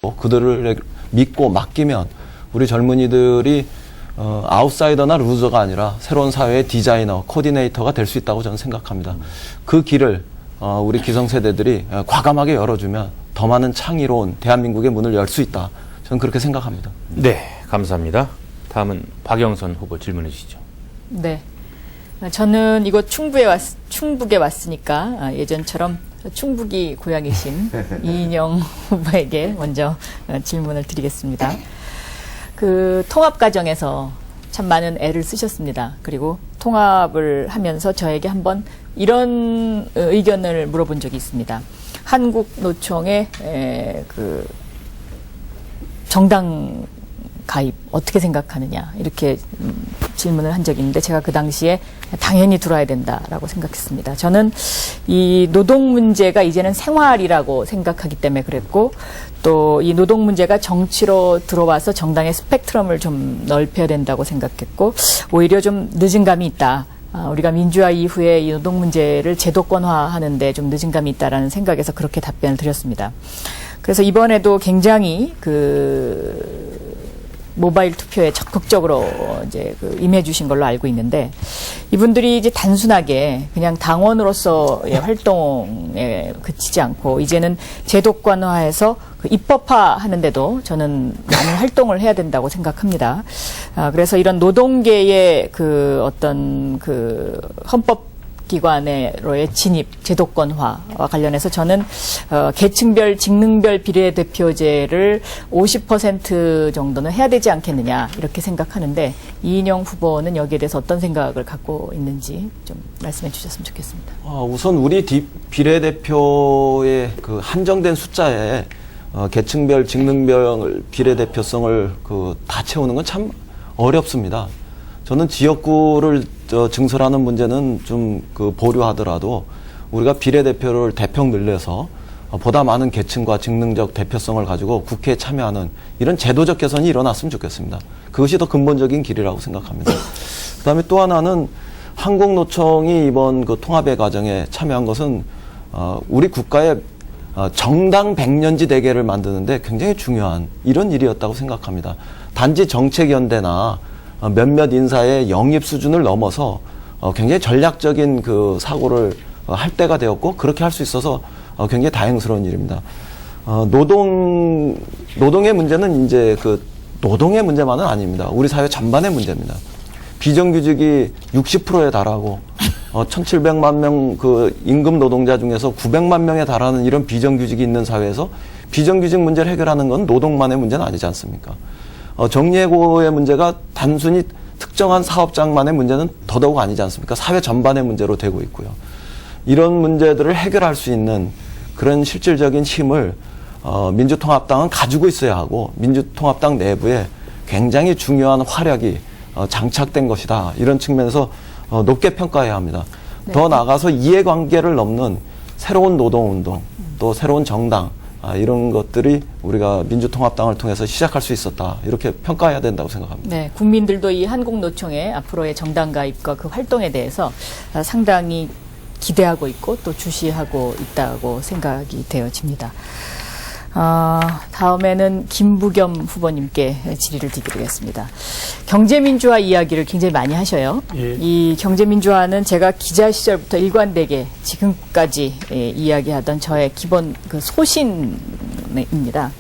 그들을 믿고 맡기면 우리 젊은이들이 아웃사이더나 루저가 아니라 새로운 사회의 디자이너, 코디네이터가 될 수 있다고 저는 생각합니다. 그 길을 우리 기성세대들이 과감하게 열어주면 더 많은 창의로운 대한민국의 문을 열 수 있다. 저는 그렇게 생각합니다. 네, 감사합니다. 다음은 박영선 후보 질문해 주시죠. 네. 저는 이곳 충북에 왔으니까 예전처럼 충북이 고향이신 이인영 후보에게 먼저 질문을 드리겠습니다. 그 통합 과정에서 참 많은 애를 쓰셨습니다. 그리고 통합을 하면서 저에게 한번 이런 의견을 물어본 적이 있습니다. 한국노총의 그 정당 가입 어떻게 생각하느냐 이렇게 질문을 한 적이 있는데 제가 그 당시에 당연히 들어야 된다라고 생각했습니다. 저는 이 노동 문제가 이제는 생활이라고 생각하기 때문에 그랬고 또 이 노동 문제가 정치로 들어와서 정당의 스펙트럼을 좀 넓혀야 된다고 생각했고 오히려 좀 늦은 감이 있다. 우리가 민주화 이후에 이 노동 문제를 제도권화하는데 좀 늦은 감이 있다라는 생각에서 그렇게 답변을 드렸습니다. 그래서 이번에도 굉장히 모바일 투표에 적극적으로 이제 임해 주신 걸로 알고 있는데 이분들이 이제 단순하게 그냥 당원으로서의 활동에 그치지 않고 이제는 제도권화해서 입법화 하는데도 저는 많은 활동을 해야 된다고 생각합니다. 그래서 이런 노동계의 어떤 헌법 기관으로의 진입, 제도권화와 관련해서 저는 계층별, 직능별 비례대표제를 50% 정도는 해야 되지 않겠느냐 이렇게 생각하는데 이인영 후보는 여기에 대해서 어떤 생각을 갖고 있는지 좀 말씀해 주셨으면 좋겠습니다. 우선 우리 비례대표의 그 한정된 숫자에 계층별, 직능별 비례대표성을 다 채우는 건 참 어렵습니다. 저는 지역구를 증설하는 문제는 좀 보류하더라도 우리가 비례대표를 대폭 늘려서 보다 많은 계층과 직능적 대표성을 가지고 국회에 참여하는 이런 제도적 개선이 일어났으면 좋겠습니다. 그것이 더 근본적인 길이라고 생각합니다. 그다음에 또 하나는 한국노총이 이번 통합의 과정에 참여한 것은 우리 국가의 정당 백년지 대계를 만드는데 굉장히 중요한 이런 일이었다고 생각합니다. 단지 정책연대나 몇몇 인사의 영입 수준을 넘어서 굉장히 전략적인 사고를 할 때가 되었고 그렇게 할 수 있어서 굉장히 다행스러운 일입니다. 노동의 문제는 이제 노동의 문제만은 아닙니다. 우리 사회 전반의 문제입니다. 비정규직이 60%에 달하고 1,700만 명 임금 노동자 중에서 900만 명에 달하는 이런 비정규직이 있는 사회에서 비정규직 문제를 해결하는 건 노동만의 문제는 아니지 않습니까? 정리해고의 문제가 단순히 특정한 사업장만의 문제는 더더욱 아니지 않습니까? 사회 전반의 문제로 되고 있고요. 이런 문제들을 해결할 수 있는 그런 실질적인 힘을 민주통합당은 가지고 있어야 하고 민주통합당 내부에 굉장히 중요한 화력이 장착된 것이다. 이런 측면에서 높게 평가해야 합니다. 네. 더 나아가서 이해관계를 넘는 새로운 노동운동, 또 새로운 정당, 이런 것들이 우리가 민주통합당을 통해서 시작할 수 있었다. 이렇게 평가해야 된다고 생각합니다. 네, 국민들도 이 한국노총의 앞으로의 정당 가입과 그 활동에 대해서 상당히 기대하고 있고 또 주시하고 있다고 생각이 되어집니다. 다음에는 김부겸 후보님께 질의를 드리겠습니다. 경제민주화 이야기를 굉장히 많이 하셔요. 예. 이 경제민주화는 제가 기자 시절부터 일관되게 지금까지 이야기하던 저의 기본 소신입니다.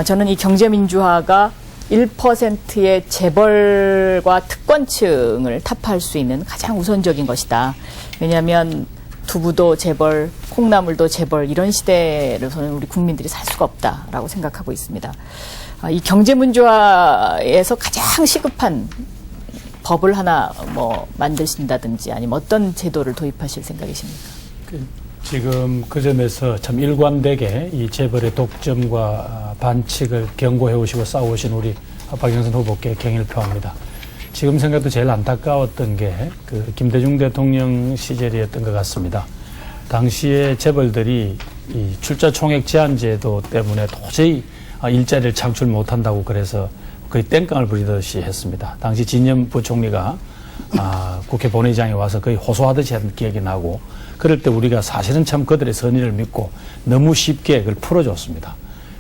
저는 이 경제민주화가 1%의 재벌과 특권층을 타파할 수 있는 가장 우선적인 것이다. 왜냐하면 두부도 재벌, 콩나물도 재벌 이런 시대로서는 우리 국민들이 살 수가 없다라고 생각하고 있습니다. 이 경제민주화에서 가장 시급한 법을 하나 만드신다든지 아니면 어떤 제도를 도입하실 생각이십니까? 지금 그 점에서 참 일관되게 이 재벌의 독점과 반칙을 경고해 오시고 싸우신 우리 박영선 후보께 경의를 표합니다. 지금 생각도 제일 안타까웠던 게 김대중 대통령 시절이었던 것 같습니다. 당시에 재벌들이 이 출자 총액 제한 제도 때문에 도저히 일자리를 창출 못한다고 그래서 거의 땡깡을 부리듯이 했습니다. 당시 진யம் 부총리가 국회 본회의장에 와서 거의 호소하듯이 한 기억이 나고 그럴 때 우리가 사실은 참 그들의 선의를 믿고 너무 쉽게 그걸 풀어줬습니다.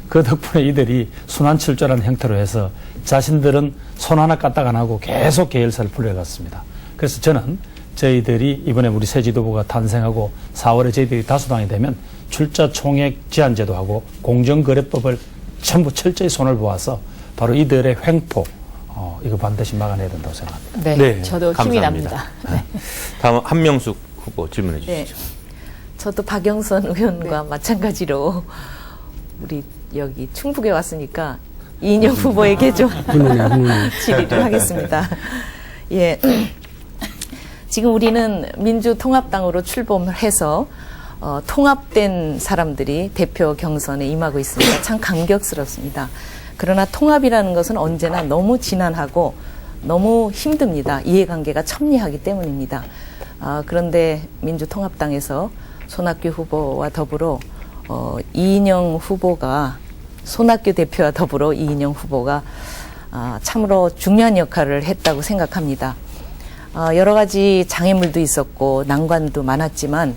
그 덕분에 이들이 순환출조라는 형태로 해서 자신들은 손 하나 까딱 안 하고 계속 계열사를 불려갔습니다. 그래서 저는 저희들이 이번에 우리 새 지도부가 탄생하고 4월에 저희들이 다수당이 되면 출자 총액 제한제도 하고 공정거래법을 전부 철저히 손을 보아서 바로 이들의 횡포 이거 반드시 막아내야 된다고 생각합니다. 네, 네, 저도 힘이 감사합니다. 납니다. 네. 다음 한명숙 후보 질문해 주시죠. 네. 저도 박영선 의원과 마찬가지로 우리 여기 충북에 왔으니까 이인영 후보에게 좀 질의를 하겠습니다. 예. 지금 우리는 민주통합당으로 출범을 해서 통합된 사람들이 대표 경선에 임하고 있습니다. 참 감격스럽습니다. 그러나 통합이라는 것은 언제나 너무 지난하고 너무 힘듭니다. 이해관계가 첨예하기 때문입니다. 그런데 민주통합당에서 손학규 후보와 더불어 이인영 후보가 손학규 대표와 더불어 이인영 후보가 참으로 중요한 역할을 했다고 생각합니다. 여러 가지 장애물도 있었고 난관도 많았지만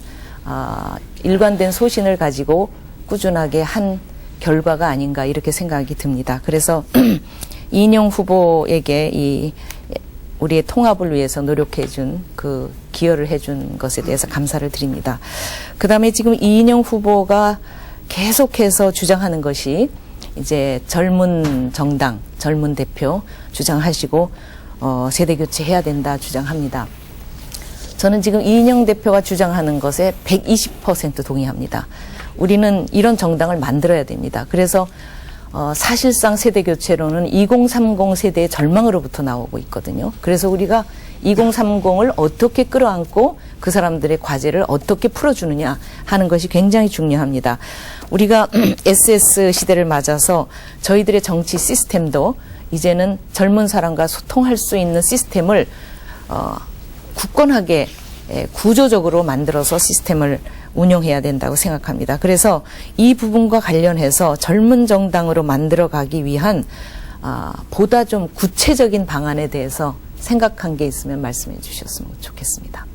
일관된 소신을 가지고 꾸준하게 한 결과가 아닌가 이렇게 생각이 듭니다. 그래서 이인영 후보에게 우리의 통합을 위해서 노력해준 그 기여를 해준 것에 대해서 감사를 드립니다. 그 다음에 지금 이인영 후보가 계속해서 주장하는 것이 이제 젊은 정당, 젊은 대표 주장하시고 세대 교체해야 된다 주장합니다. 저는 지금 이인영 대표가 주장하는 것에 120% 동의합니다. 우리는 이런 정당을 만들어야 됩니다. 그래서 사실상 세대 교체로는 2030 세대의 절망으로부터 나오고 있거든요. 그래서 우리가 2030을 어떻게 끌어안고 그 사람들의 과제를 어떻게 풀어주느냐 하는 것이 굉장히 중요합니다. 우리가 SS 시대를 맞아서 저희들의 정치 시스템도 이제는 젊은 사람과 소통할 수 있는 시스템을 굳건하게 구조적으로 만들어서 시스템을 운영해야 된다고 생각합니다. 그래서 이 부분과 관련해서 젊은 정당으로 만들어가기 위한 보다 좀 구체적인 방안에 대해서 생각한 게 있으면 말씀해 주셨으면 좋겠습니다.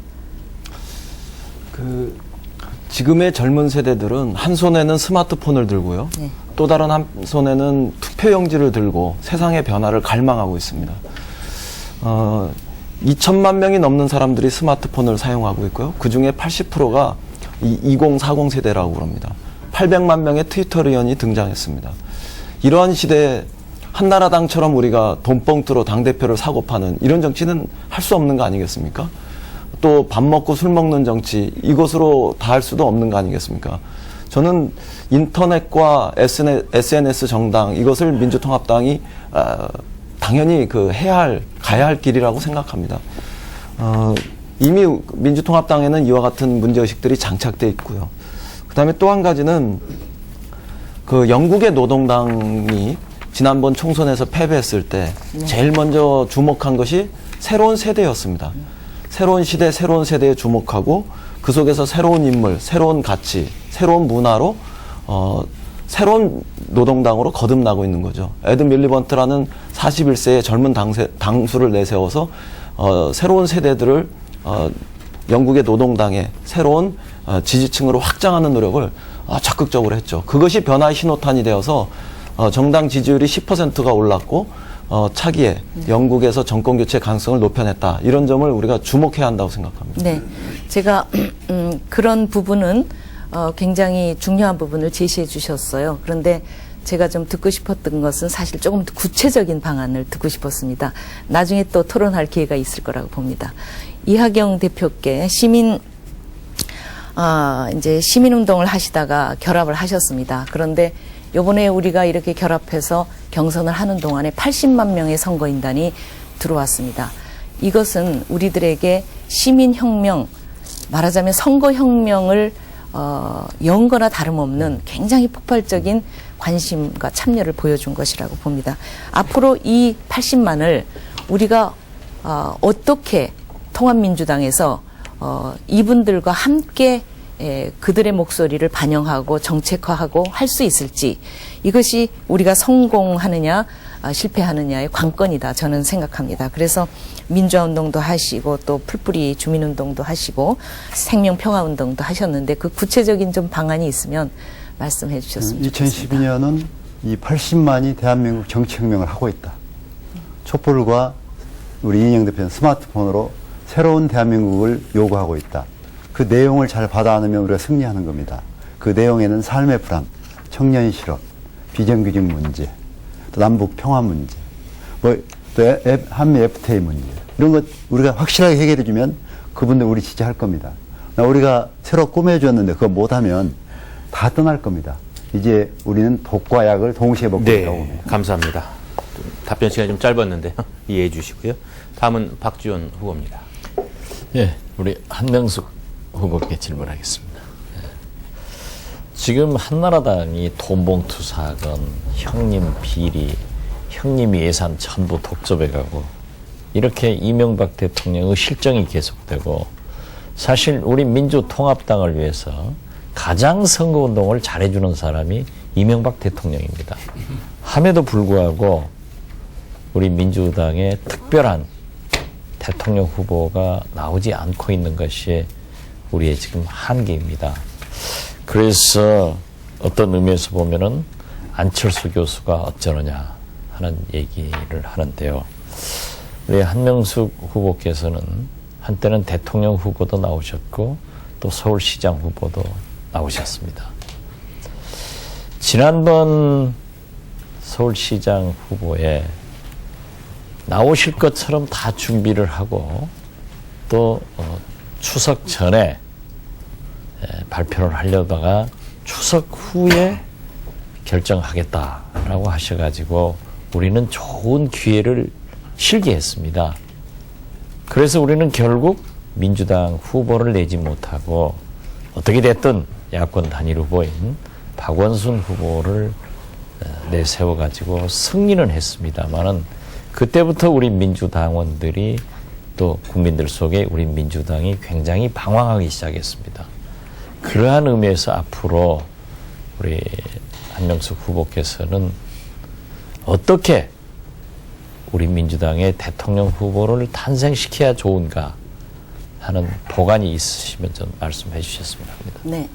지금의 젊은 세대들은 한 손에는 스마트폰을 들고요. 네. 또 다른 한 손에는 투표용지를 들고 세상의 변화를 갈망하고 있습니다. 2천만 명이 넘는 사람들이 스마트폰을 사용하고 있고요. 그중에 80%가 2040 세대라고 그럽니다. 800만 명의 트위터 의원이 등장했습니다. 이러한 시대에 한나라당처럼 우리가 돈봉투로 당대표를 사고 파는 이런 정치는 할 수 없는 거 아니겠습니까? 또 밥 먹고 술 먹는 정치, 이것으로 다 할 수도 없는 거 아니겠습니까? 저는 인터넷과 SNS 정당, 이것을 민주통합당이 당연히 가야 할 길이라고 생각합니다. 이미 민주통합당에는 이와 같은 문제의식들이 장착돼 있고요. 그 다음에 또 한 가지는 영국의 노동당이 지난번 총선에서 패배했을 때 제일 먼저 주목한 것이 새로운 세대였습니다. 새로운 시대, 새로운 세대에 주목하고 그 속에서 새로운 인물, 새로운 가치, 새로운 문화로 새로운 노동당으로 거듭나고 있는 거죠. 에드 밀리번트라는 41세의 젊은 당수를 내세워서 새로운 세대들을 영국의 노동당의 새로운 지지층으로 확장하는 노력을 적극적으로 했죠. 그것이 변화의 신호탄이 되어서 정당 지지율이 10%가 올랐고 차기에 영국에서 정권 교체 가능성을 높여냈다. 이런 점을 우리가 주목해야 한다고 생각합니다. 네, 제가 그런 부분은 굉장히 중요한 부분을 제시해 주셨어요. 그런데 제가 좀 듣고 싶었던 것은 사실 조금 더 구체적인 방안을 듣고 싶었습니다. 나중에 또 토론할 기회가 있을 거라고 봅니다. 이하경 대표께 이제 시민운동을 하시다가 결합을 하셨습니다. 그런데 요번에 우리가 이렇게 결합해서 경선을 하는 동안에 80만 명의 선거인단이 들어왔습니다. 이것은 우리들에게 시민혁명, 말하자면 선거혁명을 연 거나 다름없는 굉장히 폭발적인 관심과 참여를 보여준 것이라고 봅니다. 앞으로 이 80만을 우리가 어떻게 통합민주당에서 이분들과 함께 그들의 목소리를 반영하고 정책화하고 할 수 있을지, 이것이 우리가 성공하느냐 실패하느냐의 관건이다 저는 생각합니다. 그래서 민주화운동도 하시고 또 풀뿌리 주민운동도 하시고 생명평화운동도 하셨는데 그 구체적인 좀 방안이 있으면 말씀해 주셨으면 좋겠습니다. 2012년은 이 80만이 대한민국 정치혁명을 하고 있다. 촛불과 우리 이인영 대표는 스마트폰으로 새로운 대한민국을 요구하고 있다. 그 내용을 잘 받아 안으면 우리가 승리하는 겁니다. 그 내용에는 삶의 불안, 청년 실업, 비정규직 문제, 또 남북 평화 문제, 또 한미 FTA 문제, 이런 것 우리가 확실하게 해결해주면 그분들 우리 지지할 겁니다. 우리가 새로 꾸며주었는데 그거 못하면 다 떠날 겁니다. 이제 우리는 독과 약을 동시에 먹고 있다고 봅니다. 감사합니다. 답변 시간이 좀 짧았는데 이해해 주시고요. 다음은 박지원 후보입니다. 예, 우리 한명숙 후보께 질문하겠습니다. 예. 지금 한나라당이 돈봉투 사건, 형님 비리, 형님 예산 전부 독점해가고 이렇게 이명박 대통령의 실정이 계속되고 사실 우리 민주통합당을 위해서 가장 선거운동을 잘해주는 사람이 이명박 대통령입니다. 함에도 불구하고 우리 민주당의 특별한 대통령 후보가 나오지 않고 있는 것이 우리의 지금 한계입니다. 그래서 어떤 의미에서 보면은 안철수 교수가 어쩌느냐 하는 얘기를 하는데요. 우리 한명숙 후보께서는 한때는 대통령 후보도 나오셨고 또 서울시장 후보도 나오셨습니다. 지난번 서울시장 후보에 나오실 것처럼 다 준비를 하고 또 추석 전에 발표를 하려다가 추석 후에 결정하겠다라고 하셔가지고 우리는 좋은 기회를 실기했습니다. 그래서 우리는 결국 민주당 후보를 내지 못하고 어떻게 됐든 야권 단일 후보인 박원순 후보를 내세워가지고 승리는 했습니다만은 그때부터 우리 민주당원들이 또 국민들 속에 우리 민주당이 굉장히 방황하기 시작했습니다. 그러한 의미에서 앞으로 우리 한명숙 후보께서는 어떻게 우리 민주당의 대통령 후보를 탄생시켜야 좋은가 하는 보관이 있으시면 좀 말씀해 주셨으면 합니다. 네.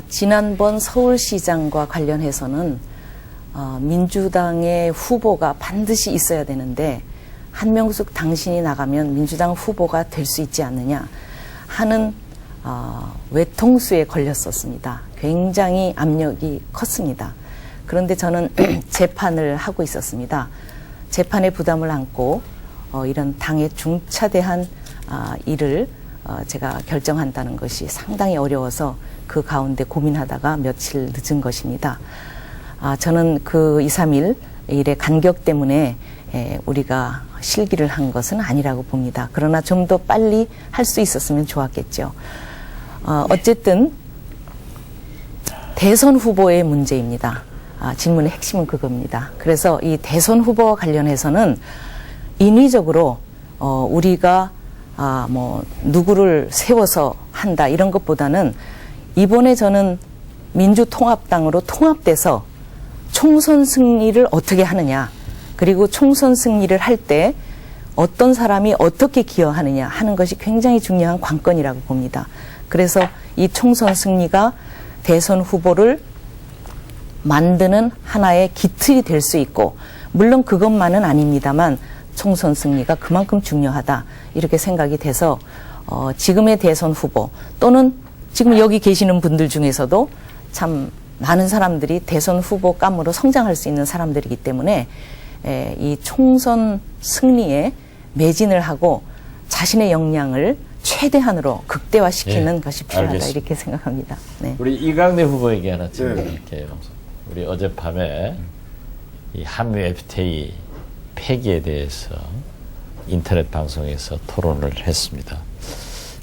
지난번 서울시장과 관련해서는 민주당의 후보가 반드시 있어야 되는데 한명숙 당신이 나가면 민주당 후보가 될 수 있지 않느냐 하는 외통수에 걸렸었습니다. 굉장히 압력이 컸습니다. 그런데 저는 재판을 하고 있었습니다. 재판의 부담을 안고 이런 당의 중차대한 일을 제가 결정한다는 것이 상당히 어려워서 그 가운데 고민하다가 며칠 늦은 것입니다. 저는 그 2, 3일 일의 간격 때문에 우리가 실기를 한 것은 아니라고 봅니다. 그러나 좀 더 빨리 할 수 있었으면 좋았겠죠. 어쨌든 대선 후보의 문제입니다. 질문의 핵심은 그겁니다. 그래서 이 대선 후보와 관련해서는 인위적으로 우리가 누구를 세워서 한다 이런 것보다는 이번에 저는 민주통합당으로 통합돼서 총선 승리를 어떻게 하느냐 그리고 총선 승리를 할 때 어떤 사람이 어떻게 기여하느냐 하는 것이 굉장히 중요한 관건이라고 봅니다. 그래서 이 총선 승리가 대선 후보를 만드는 하나의 기틀이 될 수 있고 물론 그것만은 아닙니다만 총선 승리가 그만큼 중요하다 이렇게 생각이 돼서 지금의 대선 후보 또는 지금 여기 계시는 분들 중에서도 참 많은 사람들이 대선 후보감으로 성장할 수 있는 사람들이기 때문에 이 총선 승리에 매진을 하고 자신의 역량을 최대한으로 극대화시키는 것이 필요하다 알겠습니다. 이렇게 생각합니다. 네. 우리 이강래 후보에게 하나 질문할게요. 우리 어젯밤에 이 한미 FTA 폐기에 대해서 인터넷 방송에서 토론을 했습니다.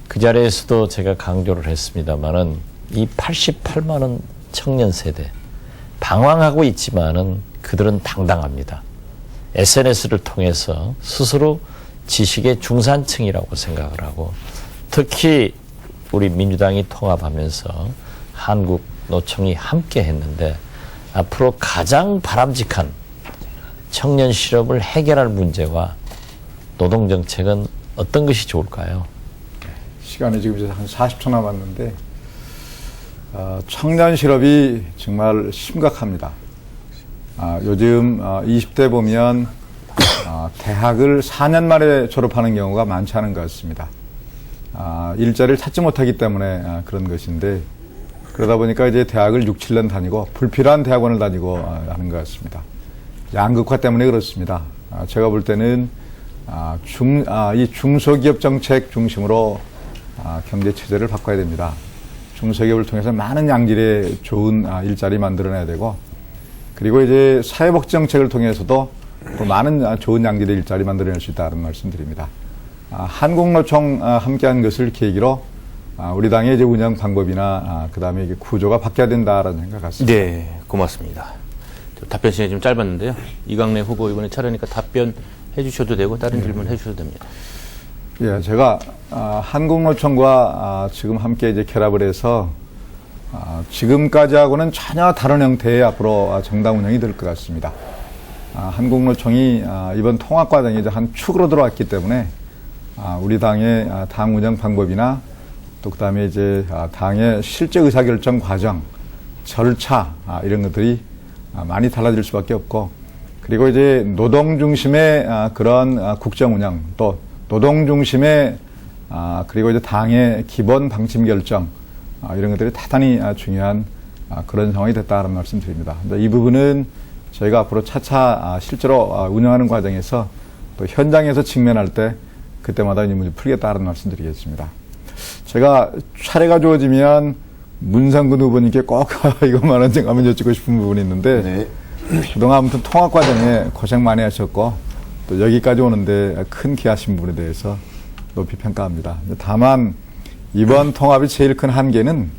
그 자리에서도 제가 강조를 했습니다만은 이 88만 원 청년 세대 방황하고 있지만은 그들은 당당합니다. SNS를 통해서 스스로 지식의 중산층이라고 생각을 하고 특히 우리 민주당이 통합하면서 한국 노총이 함께 했는데 앞으로 가장 바람직한 청년 실업을 해결할 문제와 노동정책은 어떤 것이 좋을까요? 시간이 지금 이제 한 40초 남았는데 청년 실업이 정말 심각합니다. 요즘 20대 보면 대학을 4년 만에 졸업하는 경우가 많지 않은 것 같습니다. 일자리를 찾지 못하기 때문에 그런 것인데, 그러다 보니까 이제 대학을 6, 7년 다니고 불필요한 대학원을 다니고 하는 것 같습니다. 양극화 때문에 그렇습니다. 제가 볼 때는 이 중소기업 정책 중심으로 경제 체제를 바꿔야 됩니다. 중소기업을 통해서 많은 양질의 좋은 일자리 만들어내야 되고, 그리고 이제 사회복지 정책을 통해서도 또 많은 좋은 양질의 일자리 만들어낼 수 있다는 말씀드립니다. 한국노총 함께한 것을 계기로 우리 당의 이제 운영 방법이나 그다음에 이게 구조가 바뀌어야 된다라는 생각 같습니다. 네, 고맙습니다. 답변 시간이 좀 짧았는데요. 이강래 후보 이번에 차례니까 답변해 주셔도 되고 다른 질문 해 주셔도 됩니다. 예, 제가 한국노총과 지금 함께 이제 결합을 해서 지금까지하고는 전혀 다른 형태의 앞으로 정당 운영이 될 것 같습니다. 한국노총이 이번 통합 과정에 이제 한 축으로 들어왔기 때문에 우리 당의 당 운영 방법이나 또 그다음에 이제 당의 실제 의사결정 과정, 절차 이런 것들이 많이 달라질 수밖에 없고, 그리고 이제 노동 중심의 그런 국정 운영, 또 노동 중심의 그리고 이제 당의 기본 방침 결정 이런 것들이 대단히 중요한 그런 상황이 됐다는 말씀드립니다. 이 부분은 저희가 앞으로 차차 실제로 운영하는 과정에서 또 현장에서 직면할 때 그때마다 이 문제 풀겠다는 말씀드리겠습니다. 제가 차례가 주어지면 문상근 후보님께 꼭 이것만은 한번 여쭙고 싶은 부분이 있는데, 네. 그동안 아무튼 통합 과정에 고생 많이 하셨고 또 여기까지 오는데 큰 기하신 부분에 대해서 높이 평가합니다. 다만 이번 통합의 제일 큰 한계는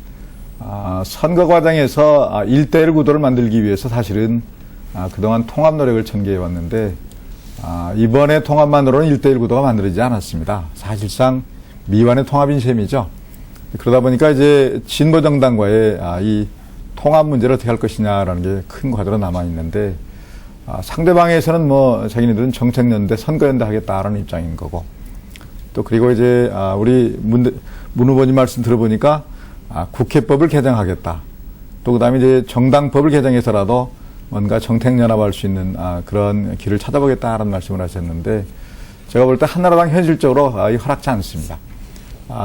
선거 과정에서 1대1 구도를 만들기 위해서 사실은 그동안 통합 노력을 전개해 왔는데, 이번에 통합만으로는 1대1 구도가 만들어지지 않았습니다. 사실상 미완의 통합인 셈이죠. 그러다 보니까 이제 진보 정당과의 이 통합 문제를 어떻게 할 것이냐라는 게 큰 과제로 남아 있는데, 상대방에서는 뭐 자기네들은 정책연대, 선거연대 하겠다라는 입장인 거고, 또 그리고 이제 우리 문 후보님 말씀 들어보니까 국회법을 개정하겠다. 또 그다음에 이제 정당법을 개정해서라도 뭔가 정책연합할 수 있는 그런 길을 찾아보겠다라는 말씀을 하셨는데, 제가 볼 때 한나라당 현실적으로 허락지 않습니다.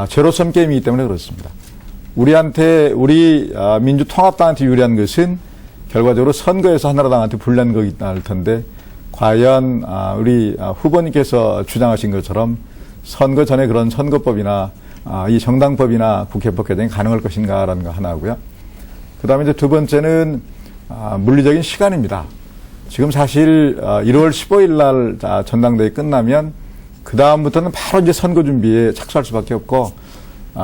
제로섬 게임이기 때문에 그렇습니다. 우리 민주통합당한테 유리한 것은 결과적으로 선거에서 한나라당한테 불리한 거일 텐데, 과연 우리 후보님께서 주장하신 것처럼 선거 전에 그런 선거법이나 이 정당법이나 국회법 개정이 가능할 것인가라는 거 하나고요. 그 다음에 이제 두 번째는 물리적인 시간입니다. 지금 사실 1월 15일 날 전당대회 끝나면 그 다음부터는 바로 이제 선거 준비에 착수할 수밖에 없고,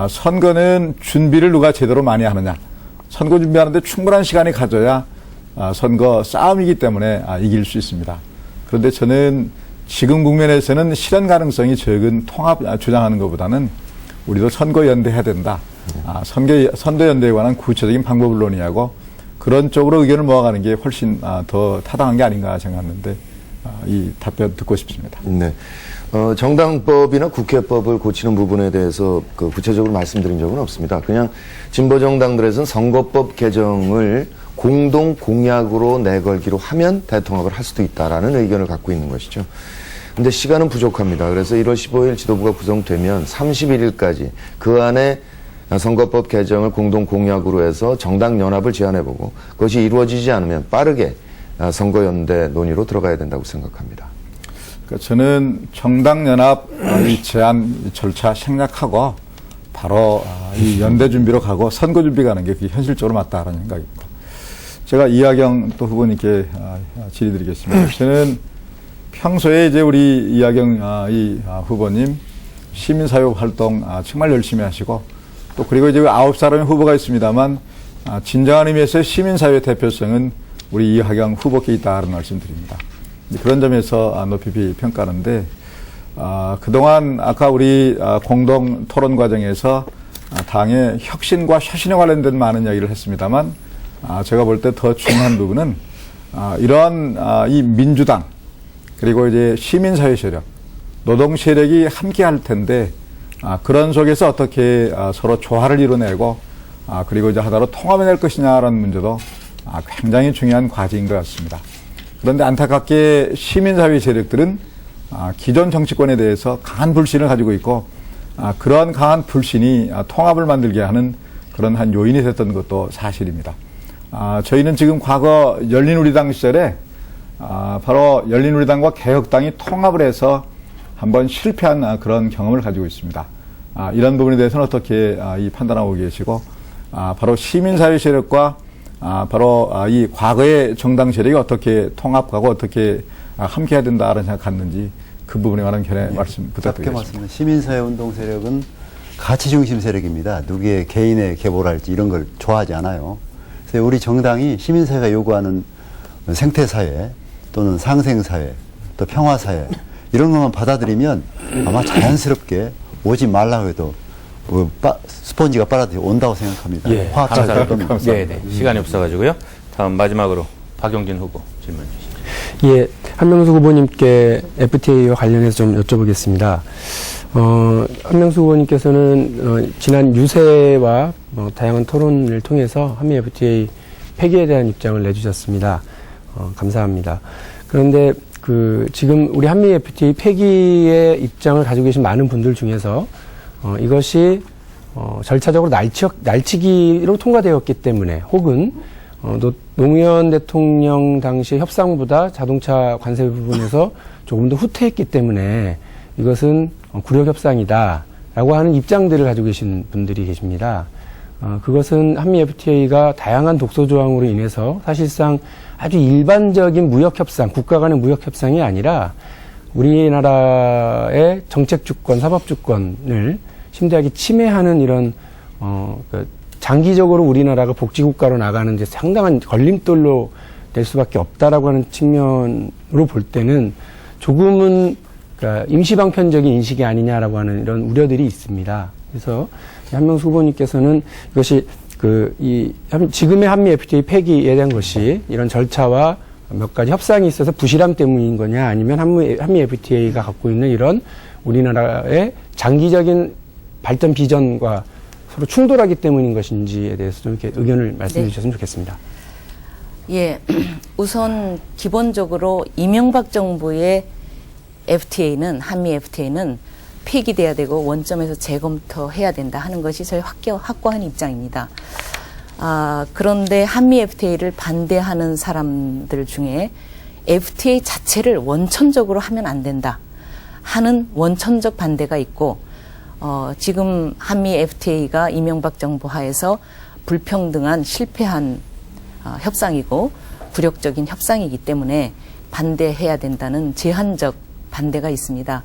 선거는 준비를 누가 제대로 많이 하느냐, 선거 준비하는데 충분한 시간이 가져야 선거 싸움이기 때문에 이길 수 있습니다. 그런데 저는 지금 국면에서는 실현 가능성이 적은 통합 주장하는 것보다는 우리도 선거연대 해야 된다. 선거연대에 관한 구체적인 방법을 논의하고 그런 쪽으로 의견을 모아가는 게 훨씬 더 타당한 게 아닌가 생각하는데, 이 답변 듣고 싶습니다. 네. 정당법이나 국회법을 고치는 부분에 대해서 구체적으로 말씀드린 적은 없습니다. 그냥 진보 정당들에서는 선거법 개정을 공동 공약으로 내걸기로 하면 대통합을 할 수도 있다라는 의견을 갖고 있는 것이죠. 근데 시간은 부족합니다. 그래서 1월 15일 지도부가 구성되면 31일까지 그 안에 선거법 개정을 공동 공약으로 해서 정당 연합을 제안해보고 그것이 이루어지지 않으면 빠르게 선거연대 논의로 들어가야 된다고 생각합니다. 그러니까 저는 정당 연합 이 제안 절차 생략하고 바로 이 연대 준비로 가고 선거 준비 가는 게 그게 현실적으로 맞다라는 생각입니다. 제가 이하경 또 후보님께 질의드리겠습니다. 저는 평소에 이제 우리 이하경 후보님 시민사회 활동 정말 열심히 하시고, 또 그리고 이제 9사람의 후보가 있습니다만 진정한 의미에서 시민사회 대표성은 우리 이하경 후보께 있다는 말씀드립니다. 그런 점에서 높이 평가하는데, 그동안 아까 우리 공동 토론 과정에서 당의 혁신과 쇄신에 관련된 많은 이야기를 했습니다만, 제가 볼 때 더 중요한 부분은 이러한 이 민주당 그리고 이제 시민사회 세력, 노동 세력이 함께 할 텐데, 그런 속에서 어떻게 서로 조화를 이뤄내고 그리고 이제 하나로 통합해낼 것이냐라는 문제도 굉장히 중요한 과제인 것 같습니다. 그런데 안타깝게 시민사회 세력들은 기존 정치권에 대해서 강한 불신을 가지고 있고 그러한 강한 불신이 통합을 만들게 하는 그런 한 요인이 됐던 것도 사실입니다. 저희는 지금 과거 열린우리당 시절에 바로 열린우리당과 개혁당이 통합을 해서 한번 실패한 그런 경험을 가지고 있습니다. 이런 부분에 대해서는 어떻게 판단하고 계시고 바로 시민사회 세력과 바로 이 과거의 정당 세력이 어떻게 통합하고 어떻게 함께해야 된다라는 생각 갖는지 그 부분에 관한 견해 말씀 부탁드리겠습니다. 시민사회 운동 세력은 가치 중심 세력입니다. 누구의 개인의 계보랄지 이런 걸 좋아하지 않아요. 그래서 우리 정당이 시민사회가 요구하는 생태사회 또는 상생사회 또 평화사회 이런 것만 받아들이면 아마 자연스럽게 오지 말라고 해도 스펀지가 빨아들여 온다고 생각합니다. 예, 화학자들 감사합니다. 네, 시간이 없어가지고요. 다음 마지막으로 박용진 후보 질문 주시죠. 예, 한명수 후보님께 FTA와 관련해서 좀 여쭤보겠습니다. 한명수 후보님께서는 지난 유세와 다양한 토론을 통해서 한미 FTA 폐기에 대한 입장을 내주셨습니다. 감사합니다. 그런데 지금 우리 한미 FTA 폐기의 입장을 가지고 계신 많은 분들 중에서 이것이 절차적으로 날치기로 통과되었기 때문에 혹은 노무현 대통령 당시 협상보다 자동차 관세 부분에서 조금 더 후퇴했기 때문에 이것은 굴욕협상이다라고 하는 입장들을 가지고 계신 분들이 계십니다. 그것은 한미 FTA가 다양한 독소조항으로 인해서 사실상 아주 일반적인 무역협상, 국가 간의 무역협상이 아니라 우리나라의 정책주권, 사법주권을 심대하게 침해하는 이런 장기적으로 우리나라가 복지국가로 나가는 데 상당한 걸림돌로 될 수밖에 없다라고 하는 측면으로 볼 때는 조금은 임시방편적인 인식이 아니냐라고 하는 이런 우려들이 있습니다. 그래서 한명수 후보님께서는 이것이 지금의 한미 FTA 폐기에 대한 것이 이런 절차와 몇 가지 협상이 있어서 부실함 때문인 거냐 아니면 한미 FTA가 갖고 있는 이런 우리나라의 장기적인 발전 비전과 서로 충돌하기 때문인 것인지에 대해서 좀 이렇게 의견을 말씀해 주셨으면 좋겠습니다. 예, 우선 기본적으로 이명박 정부의 FTA는 한미 FTA는 폐기돼야 되고 원점에서 재검토해야 된다 하는 것이 저희 확고한 입장입니다. 그런데 한미 FTA를 반대하는 사람들 중에 FTA 자체를 원천적으로 하면 안 된다 하는 원천적 반대가 있고 지금 한미 FTA가 이명박 정부 하에서 불평등한 실패한 협상이고 굴욕적인 협상이기 때문에 반대해야 된다는 제한적 반대가 있습니다.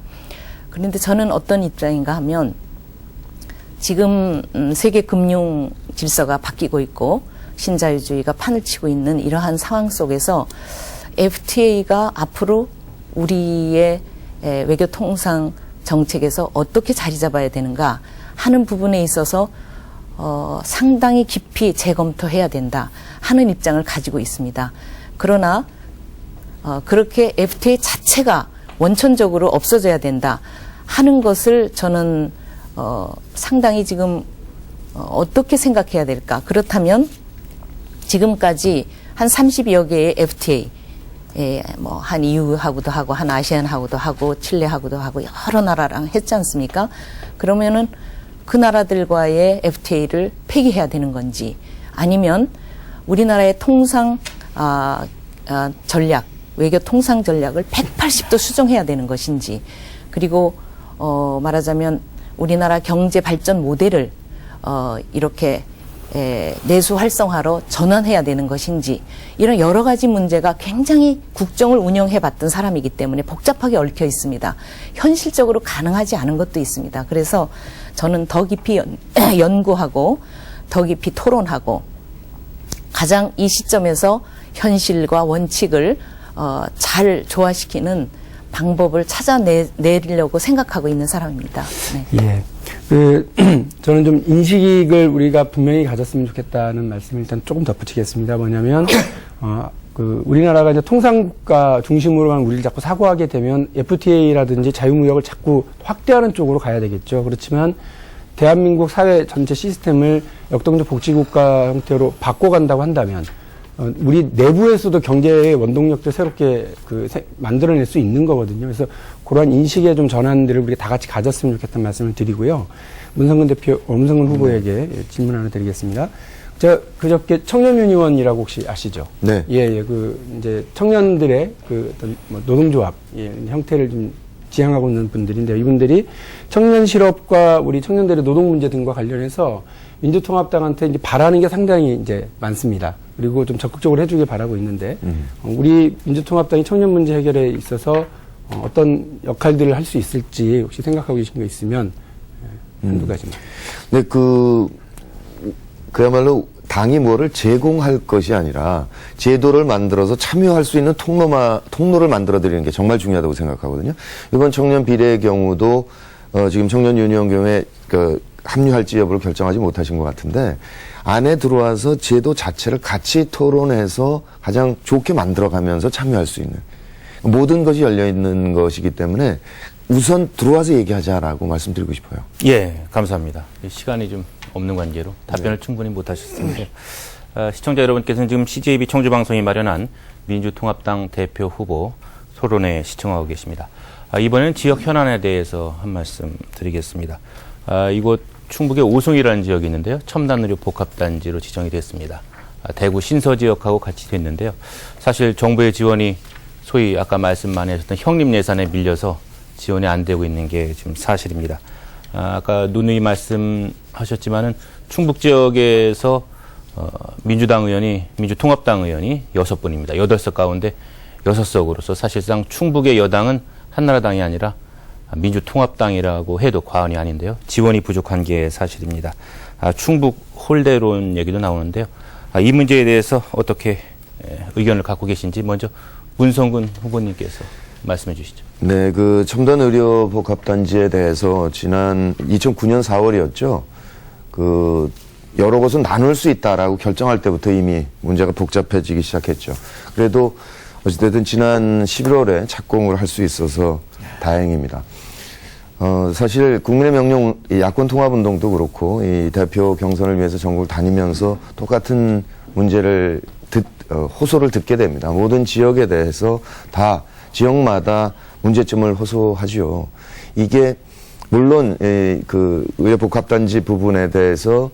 그런데 저는 어떤 입장인가 하면 지금 세계 금융 질서가 바뀌고 있고 신자유주의가 판을 치고 있는 이러한 상황 속에서 FTA가 앞으로 우리의 외교 통상 정책에서 어떻게 자리 잡아야 되는가 하는 부분에 있어서 상당히 깊이 재검토해야 된다 하는 입장을 가지고 있습니다. 그러나 그렇게 FTA 자체가 원천적으로 없어져야 된다 하는 것을 저는 상당히 지금 어떻게 생각해야 될까? 그렇다면 지금까지 한 30여 개의 FTA 한 EU하고도 하고 한 아시안하고도 하고 칠레하고도 하고 여러 나라랑 했지 않습니까? 그러면은 그 나라들과의 FTA를 폐기해야 되는 건지 아니면 우리나라의 통상 전략, 외교 통상 전략을 180도 수정해야 되는 것인지 그리고 말하자면 우리나라 경제 발전 모델을 이렇게 내수 활성화로 전환해야 되는 것인지 이런 여러 가지 문제가 굉장히 국정을 운영해 봤던 사람이기 때문에 복잡하게 얽혀 있습니다. 현실적으로 가능하지 않은 것도 있습니다. 그래서 저는 더 깊이 연구하고 더 깊이 토론하고 가장 이 시점에서 현실과 원칙을 잘 조화시키는 방법을 찾아내려고 생각하고 있는 사람입니다. 네. 예. 저는 좀 인식을 우리가 분명히 가졌으면 좋겠다는 말씀을 일단 조금 덧붙이겠습니다. 뭐냐면, 우리나라가 이제 통상국가 중심으로만 우리를 자꾸 사고하게 되면 FTA라든지 자유무역을 자꾸 확대하는 쪽으로 가야 되겠죠. 그렇지만 대한민국 사회 전체 시스템을 역동적 복지국가 형태로 바꿔간다고 한다면 우리 내부에서도 경제의 원동력도 새롭게 만들어낼 수 있는 거거든요. 그래서 그러한 인식의 좀 전환들을 우리가 다 같이 가졌으면 좋겠다는 말씀을 드리고요. 문성근 후보에게 질문 하나 드리겠습니다. 제가 그저께 청년유니원이라고 혹시 아시죠? 네. 예, 이제 청년들의 어떤 노동조합 형태를 좀 지향하고 있는 분들인데요. 이분들이 청년 실업과 우리 청년들의 노동 문제 등과 관련해서 민주통합당한테 이제 바라는 게 상당히 이제 많습니다. 그리고 좀 적극적으로 해주길 바라고 있는데, 우리 민주통합당이 청년 문제 해결에 있어서 어떤 역할들을 할 수 있을지 혹시 생각하고 계신 거 있으면 한두 가지만. 네, 그야말로 당이 뭐를 제공할 것이 아니라 제도를 만들어서 참여할 수 있는 통로를 만들어 드리는 게 정말 중요하다고 생각하거든요. 이번 청년 비례의 경우도 지금 청년 유니온 경우에 합류할지 여부를 결정하지 못하신 것 같은데, 안에 들어와서 제도 자체를 같이 토론해서 가장 좋게 만들어가면서 참여할 수 있는 모든 것이 열려 있는 것이기 때문에 우선 들어와서 얘기하자라고 말씀드리고 싶어요. 예, 감사합니다. 시간이 좀 없는 관계로 답변을 충분히 못 하셨습니다. 시청자 여러분께서는 지금 CJB 청주방송이 마련한 민주통합당 대표 후보 토론회 시청하고 계십니다. 이번에는 지역 현안에 대해서 한 말씀 드리겠습니다. 이곳 충북의 오송이라는 지역이 있는데요. 첨단의료 복합단지로 지정이 됐습니다. 대구 신서 지역하고 같이 됐는데요. 사실 정부의 지원이 소위 아까 말씀 많이 하셨던 형님 예산에 밀려서 지원이 안 되고 있는 게 지금 사실입니다. 아까 누누이 말씀하셨지만은 충북 지역에서 민주통합당 의원이 6분입니다. 8석 가운데 6석으로서 사실상 충북의 여당은 한나라당이 아니라 민주통합당이라고 해도 과언이 아닌데요. 지원이 부족한 게 사실입니다. 충북 홀대론 얘기도 나오는데요. 이 문제에 대해서 어떻게 의견을 갖고 계신지 먼저 문성근 후보님께서 말씀해 주시죠. 네, 첨단 의료 복합단지에 대해서 지난 2009년 4월이었죠. 여러 곳은 나눌 수 있다라고 결정할 때부터 이미 문제가 복잡해지기 시작했죠. 그래도 어찌됐든 지난 11월에 착공을 할 수 있어서 다행입니다. 사실 국민의 명령 야권 통합운동도 그렇고 이 대표 경선을 위해서 전국을 다니면서 똑같은 문제를 호소를 듣게 됩니다. 모든 지역에 대해서 다 지역마다 문제점을 호소하죠. 이게 물론 의료복합단지 부분에 대해서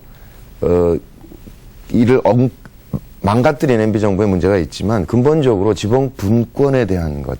이를 망가뜨린 MB정부의 문제가 있지만 근본적으로 지방 분권에 대한 것,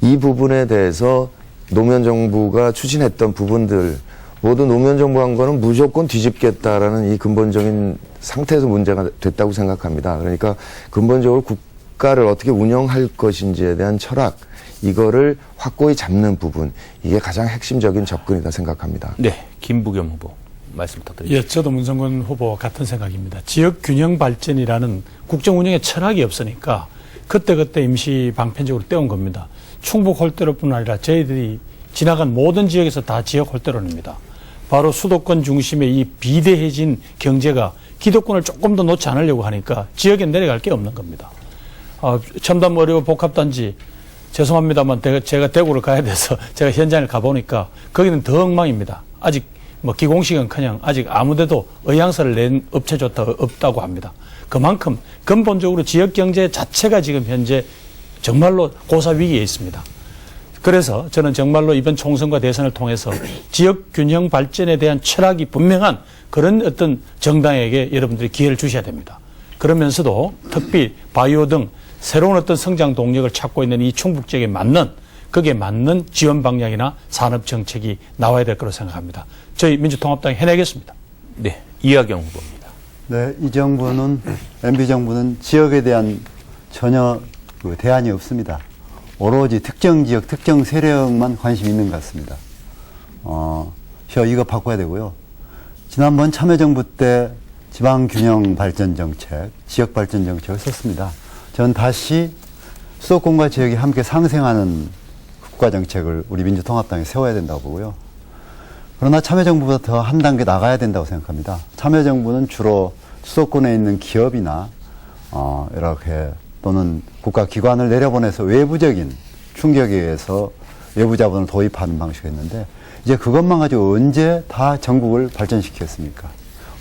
이 부분에 대해서 노무현 정부가 추진했던 부분들 모두 노무현 정부 한 거는 무조건 뒤집겠다라는 이 근본적인 상태에서 문제가 됐다고 생각합니다. 그러니까 근본적으로 국가를 어떻게 운영할 것인지에 대한 철학, 이거를 확고히 잡는 부분, 이게 가장 핵심적인 접근이다 생각합니다. 네, 김부겸 후보 말씀 부탁드립니다. 예, 저도 문성근 후보 같은 생각입니다. 지역 균형 발전이라는 국정 운영의 철학이 없으니까 그때그때 임시 방편적으로 떼온 겁니다. 충북 홀대로뿐 아니라 저희들이 지나간 모든 지역에서 다 지역 홀대로입니다. 바로 수도권 중심의 이 비대해진 경제가 기득권을 조금 더 놓지 않으려고 하니까 지역에 내려갈 게 없는 겁니다. 첨단 의료 복합단지, 죄송합니다만 제가 대구를 가야 돼서 제가 현장을 가보니까 거기는 더 엉망입니다. 아직 기공식은커녕 아직 아무데도 의향서를 낸 업체조차 없다고 합니다. 그만큼 근본적으로 지역 경제 자체가 지금 현재 정말로 고사 위기에 있습니다. 그래서 저는 정말로 이번 총선과 대선을 통해서 지역 균형 발전에 대한 철학이 분명한 그런 어떤 정당에게 여러분들이 기회를 주셔야 됩니다. 그러면서도 특히 바이오 등 새로운 어떤 성장 동력을 찾고 있는 이 충북 지역에 거기에 맞는 지원 방향이나 산업 정책이 나와야 될 거라고 생각합니다. 저희 민주통합당이 해내겠습니다. 네, 이하경 후보입니다. 네, 이 정부는, MB정부는 지역에 대한 전혀 대안이 없습니다. 오로지 특정 지역, 특정 세력만 관심이 있는 것 같습니다. 이거 바꿔야 되고요. 지난번 참여정부 때 지방균형 발전 정책, 지역 발전 정책을 썼습니다. 전 다시 수도권과 지역이 함께 상생하는 국가정책을 우리 민주통합당이 세워야 된다고 보고요. 그러나 참여정부보다 더 한 단계 나가야 된다고 생각합니다. 참여정부는 주로 수도권에 있는 기업이나 이렇게 또는 국가기관을 내려보내서 외부적인 충격에 의해서 외부 자본을 도입하는 방식이었는데, 이제 그것만 가지고 언제 다 전국을 발전시켰습니까?